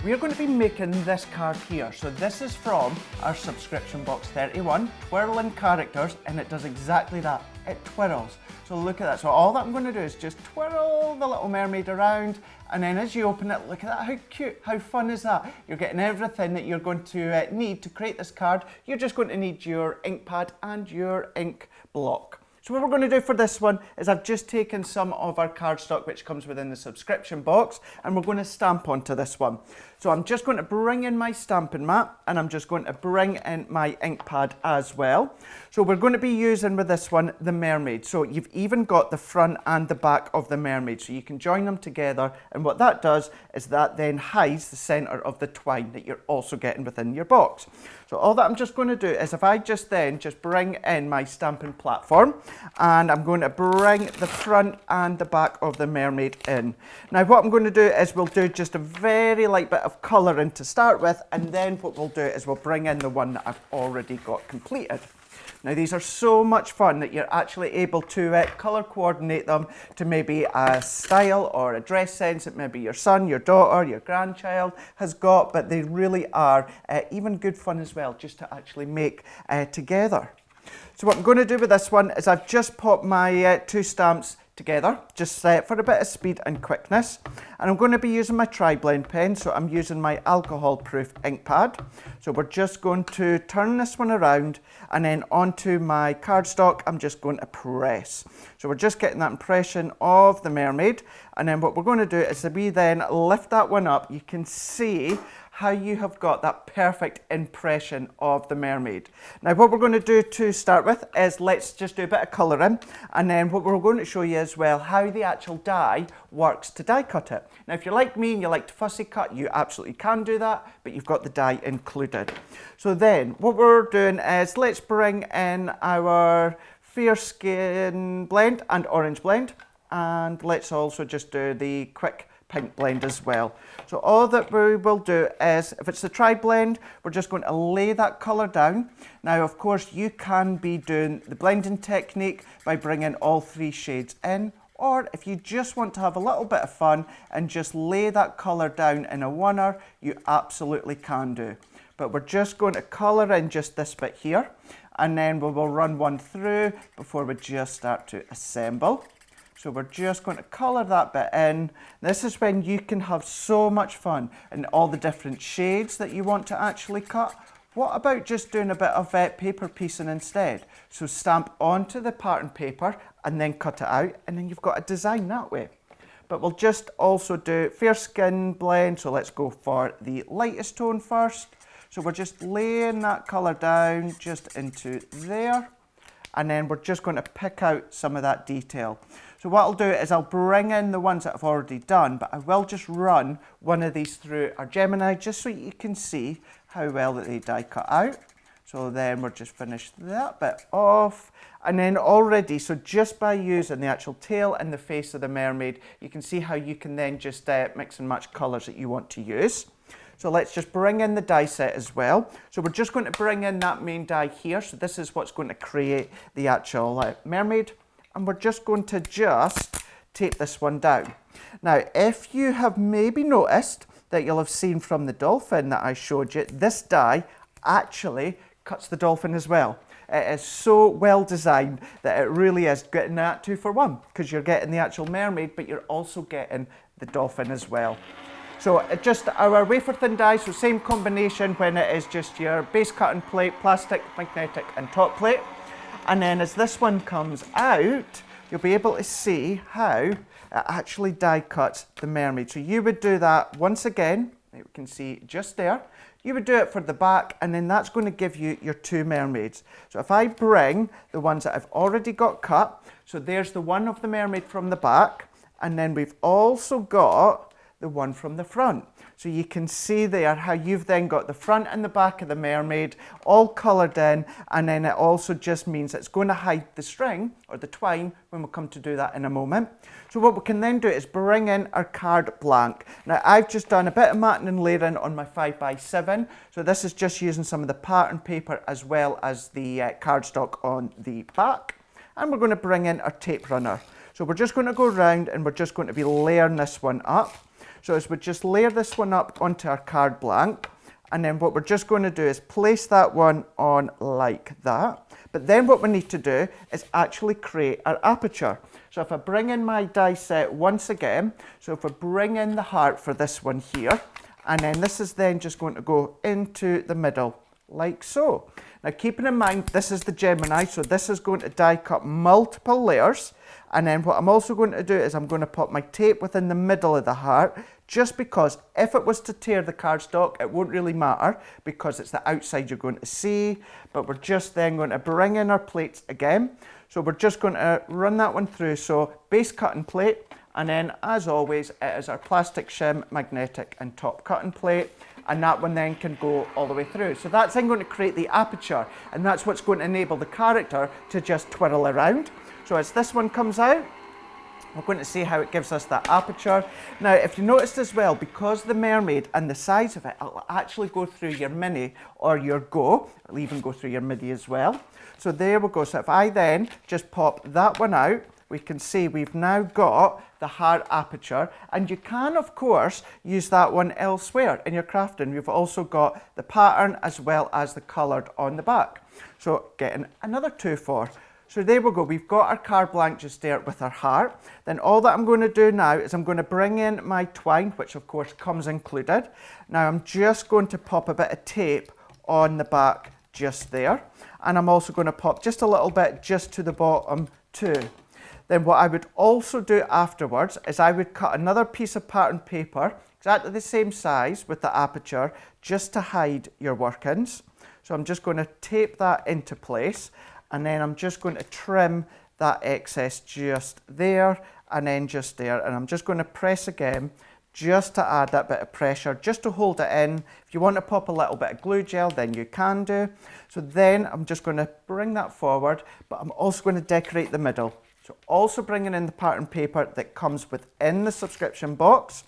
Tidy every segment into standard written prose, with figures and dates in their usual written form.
We're going to be making this card here. So this is from our subscription box 31, Twirling Characters, and it does exactly that. It twirls. So look at that. So all that I'm going to do is just twirl the little mermaid around, and then as you open it, look at that. How cute, how fun is that? You're getting everything that you're going to need to create this card. You're just going to need your ink pad and your ink block. So what we're going to do for this one is I've just taken some of our cardstock which comes within the subscription box, and we're going to stamp onto this one. So I'm just going to bring in my stamping mat, and I'm just going to bring in my ink pad as well. So we're going to be using with this one the mermaid. So you've even got the front and the back of the mermaid, so you can join them together, and what that does is that then hides the centre of the twine that you're also getting within your box. So all that I'm just going to do is if I just bring in my stamping platform, and I'm going to bring the front and the back of the mermaid in. Now what I'm going to do is we'll do just a very light bit of colouring to start with, and then what we'll do is we'll bring in the one that I've already got completed. Now these are so much fun that you're actually able to colour coordinate them to maybe a style or a dress sense that maybe your son, your daughter, your grandchild has got, but they really are even good fun as well just to actually make together. So what I'm going to do with this one is I've just popped my two stamps together, just for a bit of speed and quickness. And I'm going to be using my tri-blend pen, so I'm using my alcohol-proof ink pad. So we're just going to turn this one around, and then onto my cardstock, I'm just going to press. So we're just getting that impression of the mermaid, and then what we're going to do is we then lift that one up. You can see how you have got that perfect impression of the mermaid. Now what we're going to do to start with is let's just do a bit of colouring, and then what we're going to show you as well how the actual die works to die cut it. Now if you're like me and you like to fussy cut, you absolutely can do that, but you've got the die included. So then what we're doing is let's bring in our fair skin blend and orange blend, and let's also just do the quick pink blend as well. So all that we will do is, if it's the tri-blend, we're just going to lay that colour down. Now of course you can be doing the blending technique by bringing all three shades in, or if you just want to have a little bit of fun and just lay that colour down in a oneer, you absolutely can do. But we're just going to colour in just this bit here, and then we will run one through before we just start to assemble. So we're just going to colour that bit in. This is when you can have so much fun in all the different shades that you want to actually cut. What about just doing a bit of paper piecing instead? So stamp onto the pattern paper and then cut it out, and then you've got a design that way. But we'll just also do fair skin blend, so let's go for the lightest tone first. So we're just laying that colour down just into there, and then we're just going to pick out some of that detail. So what I'll do is I'll bring in the ones that I've already done, but I will just run one of these through our Gemini just so you can see how well that they die cut out. So then we're just finished that bit off. And then already, so just by using the actual tail and the face of the mermaid, you can see how you can then just mix and match colours that you want to use. So let's just bring in the die set as well. So we're just going to bring in that main die here. So this is what's going to create the actual mermaid. And we're just going to just tape this one down. Now, if you have maybe noticed that you'll have seen from the dolphin that I showed you, this die actually cuts the dolphin as well. It is so well designed that it really is getting that 2 for 1, because you're getting the actual mermaid, but you're also getting the dolphin as well. So just our wafer thin die, so same combination when it is just your base cutting plate, plastic, magnetic and top plate. And then as this one comes out, you'll be able to see how it actually die cuts the mermaid. So you would do that once again, you can see just there. You would do it for the back, and then that's going to give you your two mermaids. So if I bring the ones that I've already got cut, so there's the one of the mermaid from the back, and then we've also got the one from the front. So you can see there how you've then got the front and the back of the mermaid all coloured in, and then it also just means it's going to hide the string or the twine when we come to do that in a moment. So what we can then do is bring in our card blank. Now I've just done a bit of matting and layering on my 5x7, so this is just using some of the pattern paper as well as the cardstock on the back. And we're going to bring in our tape runner. So we're just going to go around and we're just going to be layering this one up. So as we just layer this one up onto our card blank, and then what we're just going to do is place that one on like that. But then what we need to do is actually create our aperture. So if I bring in my die set once again, so if I bring in the heart for this one here, and then this is then just going to go into the middle, like so. Now keeping in mind, this is the Gemini, so this is going to die cut multiple layers. And then what I'm also going to do is I'm going to put my tape within the middle of the heart, just because if it was to tear the cardstock, it won't really matter because it's the outside you're going to see. But we're just then going to bring in our plates again. So we're just going to run that one through. So base cutting plate, and then as always, it is our plastic shim, magnetic and top cutting plate. And that one then can go all the way through. So that's then going to create the aperture, and that's what's going to enable the character to just twirl around. So as this one comes out, we're going to see how it gives us that aperture. Now, if you noticed as well, because the mermaid and the size of it, it'll actually go through your mini or your go. It'll even go through your midi as well. So there we go. So if I then just pop that one out, we can see we've now got the heart aperture, and you can of course use that one elsewhere in your crafting. You've also got the pattern as well as the coloured on the back. So getting another 2-4. So there we go, we've got our card blank just there with our heart. Then all that I'm going to do now is I'm going to bring in my twine, which of course comes included. Now I'm just going to pop a bit of tape on the back just there. And I'm also going to pop just a little bit just to the bottom too. Then what I would also do afterwards is I would cut another piece of pattern paper, exactly the same size with the aperture, just to hide your workings. So I'm just going to tape that into place, and then I'm just going to trim that excess just there and then just there. And I'm just going to press again just to add that bit of pressure, just to hold it in. If you want to pop a little bit of glue gel, then you can do. So then I'm just going to bring that forward, but I'm also going to decorate the middle. So also bringing in the pattern paper that comes within the subscription box,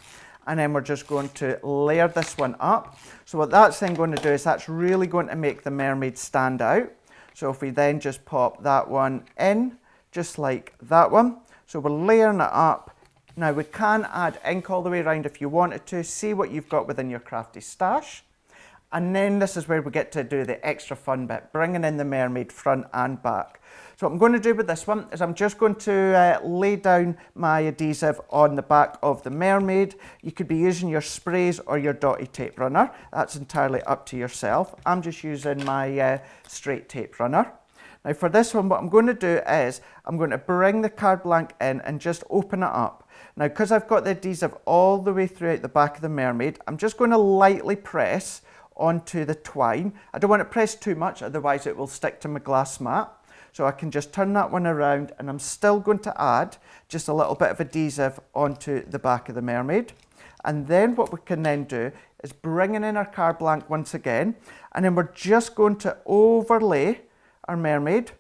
and then we're just going to layer this one up. So what that's then going to do is that's really going to make the mermaid stand out. So if we then just pop that one in, just like that one. So we're layering it up. Now we can add ink all the way around if you wanted to, see what you've got within your crafty stash. And then this is where we get to do the extra fun bit, bringing in the mermaid front and back. So what I'm going to do with this one is I'm just going to lay down my adhesive on the back of the mermaid. You could be using your sprays or your dotty tape runner. That's entirely up to yourself. I'm just using my straight tape runner. Now for this one, what I'm going to do is I'm going to bring the card blank in and just open it up. Now because I've got the adhesive all the way throughout the back of the mermaid, I'm just going to lightly press onto the twine. I don't want to press too much, otherwise it will stick to my glass mat. So I can just turn that one around, and I'm still going to add just a little bit of adhesive onto the back of the mermaid. And then what we can then do is bringing in our card blank once again, and then we're just going to overlay our mermaid,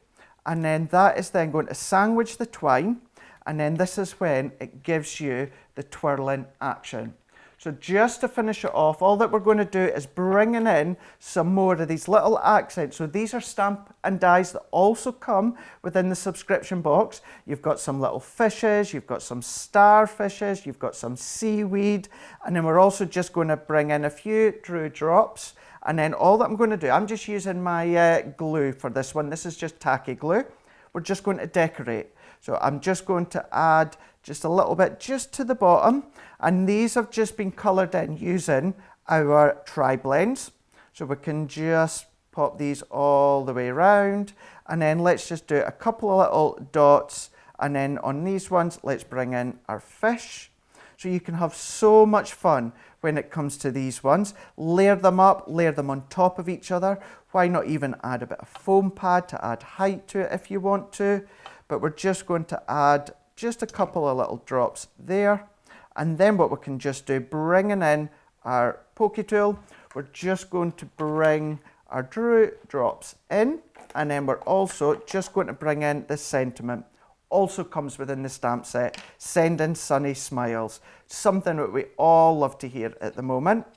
and then that is then going to sandwich the twine, and then this is when it gives you the twirling action. So just to finish it off, all that we're going to do is bringing in some more of these little accents. So these are stamp and dies that also come within the subscription box. You've got some little fishes, you've got some starfishes, you've got some seaweed, and then we're also just going to bring in a few Drew drops. And then all that I'm going to do, I'm just using my glue for this one. This is just tacky glue. We're just going to decorate. So I'm just going to add just a little bit just to the bottom, and these have just been coloured in using our tri-blends. So we can just pop these all the way around, and then let's just do a couple of little dots, and then on these ones let's bring in our fish. So you can have so much fun when it comes to these ones. Layer them up, layer them on top of each other. Why not even add a bit of foam pad to add height to it if you want to. But we're just going to add just a couple of little drops there. And then what we can just do, bringing in our pokey tool, we're just going to bring our Drew drops in. And then we're also just going to bring in the sentiment. Also comes within the stamp set, sending sunny smiles. Something that we all love to hear at the moment.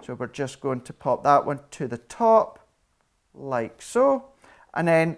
So we're just going to pop that one to the top, like so. And then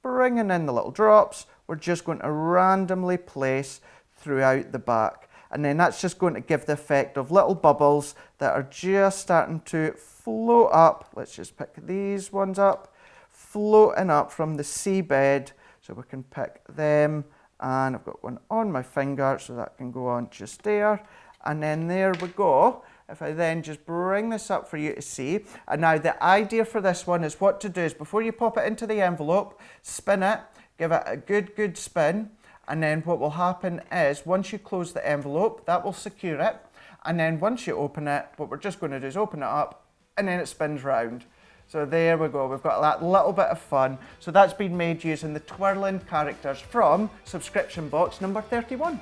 bringing in the little drops, we're just going to randomly place throughout the back. And then that's just going to give the effect of little bubbles that are just starting to float up. Let's just pick these ones up, floating up from the seabed. So we can pick them, and I've got one on my finger, so that can go on just there. And then there we go. If I then just bring this up for you to see. And now the idea for this one is what to do is before you pop it into the envelope, spin it, give it a good spin. And then what will happen is once you close the envelope, that will secure it. And then once you open it, what we're just going to do is open it up and then it spins round. So there we go, we've got that little bit of fun. So that's been made using the Twirling characters from subscription box number 31.